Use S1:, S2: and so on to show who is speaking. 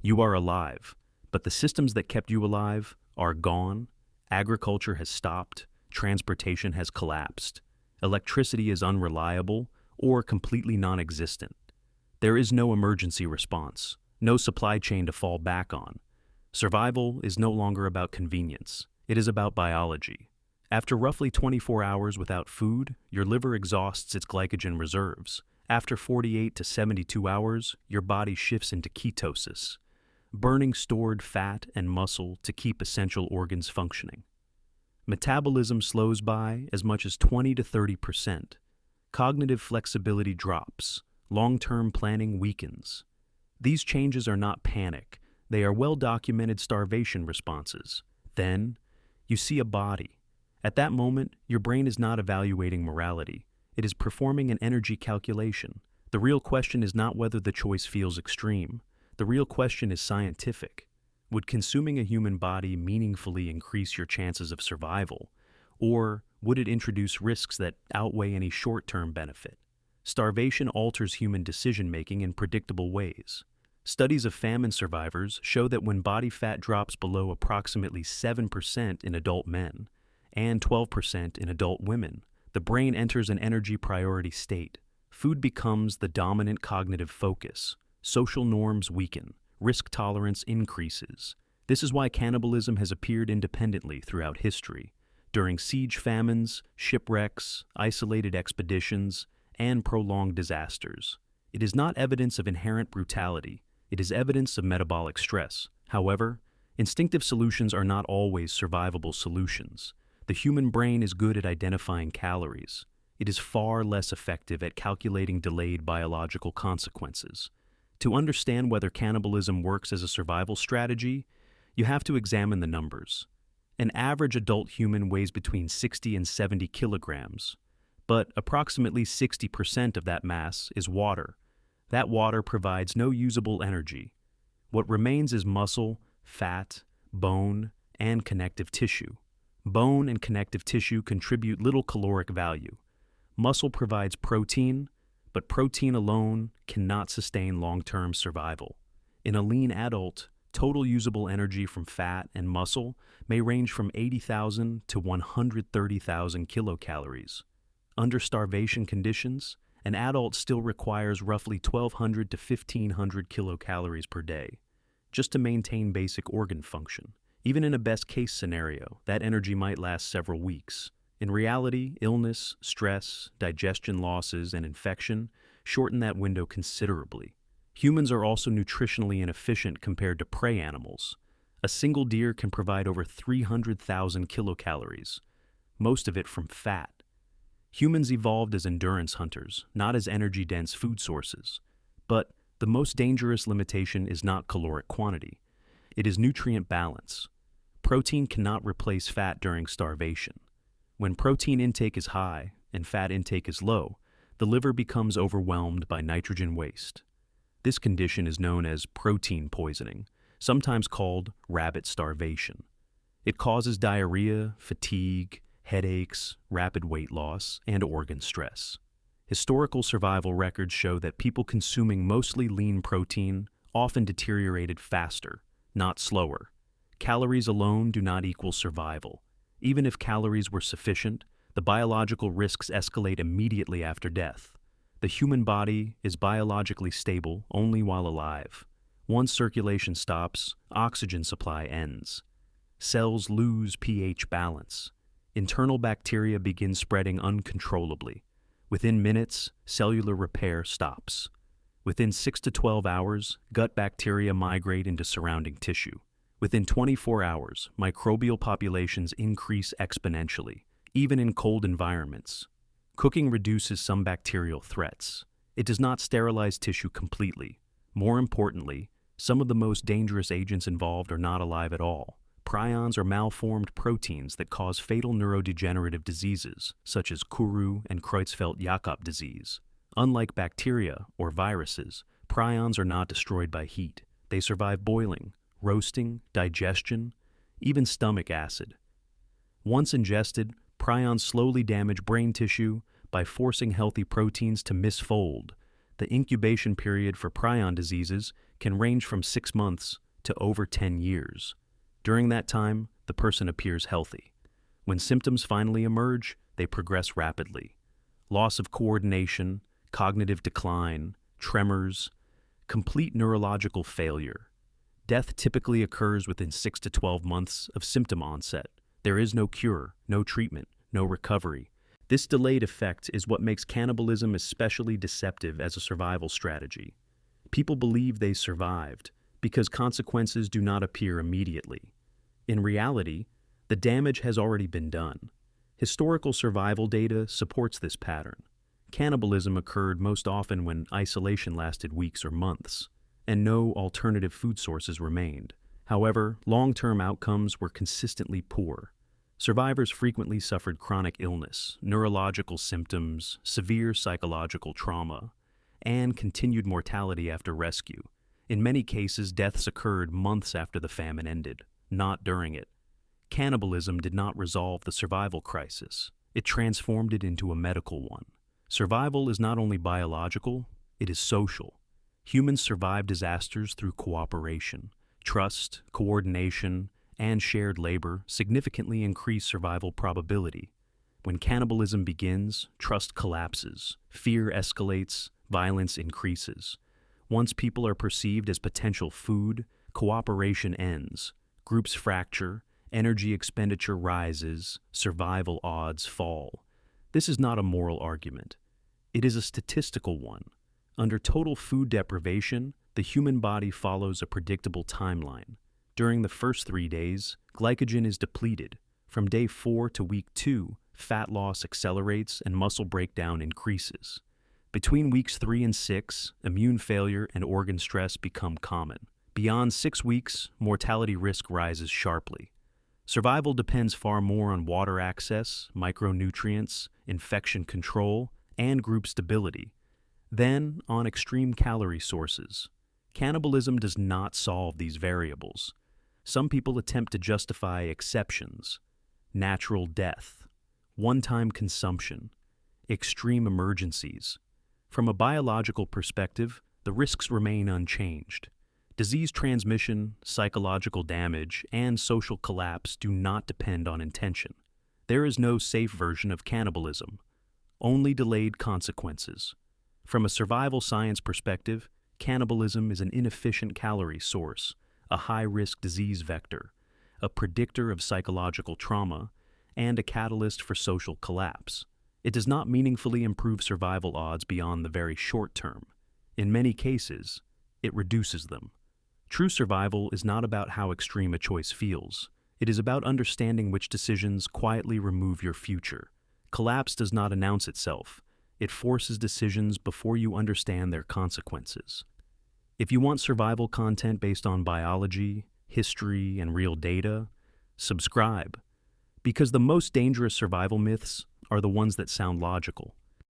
S1: You are alive, but the systems that kept you alive are gone. Agriculture has stopped, transportation has collapsed, electricity is unreliable or completely non-existent. There is no emergency response, no supply chain to fall back on. Survival is no longer about convenience, it is about biology. After roughly 24 hours without food, your liver exhausts its glycogen reserves. After 48 to 72 hours, your body shifts into ketosis, burning stored fat and muscle to keep essential organs functioning. Metabolism slows by as much as 20 to 30%. Cognitive flexibility drops. Long-term planning weakens. These changes are not panic. They are well-documented starvation responses. Then, you see a body. At that moment, your brain is not evaluating morality. It is performing an energy calculation. The real question is not whether the choice feels extreme. The real question is scientific. Would consuming a human body meaningfully increase your chances of survival? Or would it introduce risks that outweigh any short-term benefit? Starvation alters human decision-making in predictable ways. Studies of famine survivors show that when body fat drops below approximately 7% in adult men and 12% in adult women, the brain enters an energy priority state. Food becomes the dominant cognitive focus. Social norms weaken. Risk tolerance increases. This is why cannibalism has appeared independently throughout history. During siege famines, shipwrecks, isolated expeditions, and prolonged disasters. It is not evidence of inherent brutality. It is evidence of metabolic stress. However, instinctive solutions are not always survivable solutions. The human brain is good at identifying calories. It is far less effective at calculating delayed biological consequences. To understand whether cannibalism works as a survival strategy, you have to examine the numbers. An average adult human weighs between 60 and 70 kilograms, but approximately 60% of that mass is water. That water provides no usable energy. What remains is muscle, fat, bone, and connective tissue. Bone and connective tissue contribute little caloric value. Muscle provides protein, but protein alone cannot sustain long-term survival. In a lean adult, total usable energy from fat and muscle may range from 80,000 to 130,000 kilocalories. Under starvation conditions, an adult still requires roughly 1,200 to 1,500 kilocalories per day, just to maintain basic organ function. Even in a best-case scenario, that energy might last several weeks. In reality, illness, stress, digestion losses, and infection shorten that window considerably. Humans are also nutritionally inefficient compared to prey animals. A single deer can provide over 300,000 kilocalories, most of it from fat. Humans evolved as endurance hunters, not as energy-dense food sources. But the most dangerous limitation is not caloric quantity. It is nutrient balance. Protein cannot replace fat during starvation. When protein intake is high and fat intake is low, the liver becomes overwhelmed by nitrogen waste. This condition is known as protein poisoning, sometimes called rabbit starvation. It causes diarrhea, fatigue, headaches, rapid weight loss, and organ stress. Historical survival records show that people consuming mostly lean protein often deteriorated faster, not slower. Calories alone do not equal survival. Even if calories were sufficient, the biological risks escalate immediately after death. The human body is biologically stable only while alive. Once circulation stops, oxygen supply ends. Cells lose pH balance. Internal bacteria begin spreading uncontrollably. Within minutes, cellular repair stops. Within 6 to 12 hours, gut bacteria migrate into surrounding tissue. Within 24 hours, microbial populations increase exponentially, even in cold environments. Cooking reduces some bacterial threats. It does not sterilize tissue completely. More importantly, some of the most dangerous agents involved are not alive at all. Prions are malformed proteins that cause fatal neurodegenerative diseases, such as Kuru and Creutzfeldt-Jakob disease. Unlike bacteria or viruses, prions are not destroyed by heat. They survive boiling, roasting, digestion, even stomach acid. Once ingested, prions slowly damage brain tissue by forcing healthy proteins to misfold. The incubation period for prion diseases can range from 6 months to over 10 years. During that time, the person appears healthy. When symptoms finally emerge, they progress rapidly. Loss of coordination, cognitive decline, tremors, complete neurological failure. Death typically occurs within 6 to 12 months of symptom onset. There is no cure, no treatment, no recovery. This delayed effect is what makes cannibalism especially deceptive as a survival strategy. People believe they survived because consequences do not appear immediately. In reality, the damage has already been done. Historical survival data supports this pattern. Cannibalism occurred most often when isolation lasted weeks or months, and no alternative food sources remained. However, long-term outcomes were consistently poor. Survivors frequently suffered chronic illness, neurological symptoms, severe psychological trauma, and continued mortality after rescue. In many cases, deaths occurred months after the famine ended, not during it. Cannibalism did not resolve the survival crisis. It transformed it into a medical one. Survival is not only biological, it is social. Humans survive disasters through cooperation. Trust, coordination, and shared labor significantly increase survival probability. When cannibalism begins, trust collapses, fear escalates, violence increases. Once people are perceived as potential food, cooperation ends, groups fracture, energy expenditure rises, survival odds fall. This is not a moral argument. It is a statistical one. Under total food deprivation, the human body follows a predictable timeline. During the first 3 days, glycogen is depleted. From day 4 to week 2, fat loss accelerates and muscle breakdown increases. Between weeks 3 and 6, immune failure and organ stress become common. Beyond 6 weeks, mortality risk rises sharply. Survival depends far more on water access, micronutrients, infection control, and group stability than on extreme calorie sources. Cannibalism does not solve these variables. Some people attempt to justify exceptions: natural death, one-time consumption, extreme emergencies. From a biological perspective, the risks remain unchanged. Disease transmission, psychological damage, and social collapse do not depend on intention. There is no safe version of cannibalism, only delayed consequences. From a survival science perspective, cannibalism is an inefficient calorie source, a high-risk disease vector, a predictor of psychological trauma, and a catalyst for social collapse. It does not meaningfully improve survival odds beyond the very short term. In many cases, it reduces them. True survival is not about how extreme a choice feels. It is about understanding which decisions quietly remove your future. Collapse does not announce itself. It forces decisions before you understand their consequences. If you want survival content based on biology, history, and real data, subscribe. Because the most dangerous survival myths are the ones that sound logical.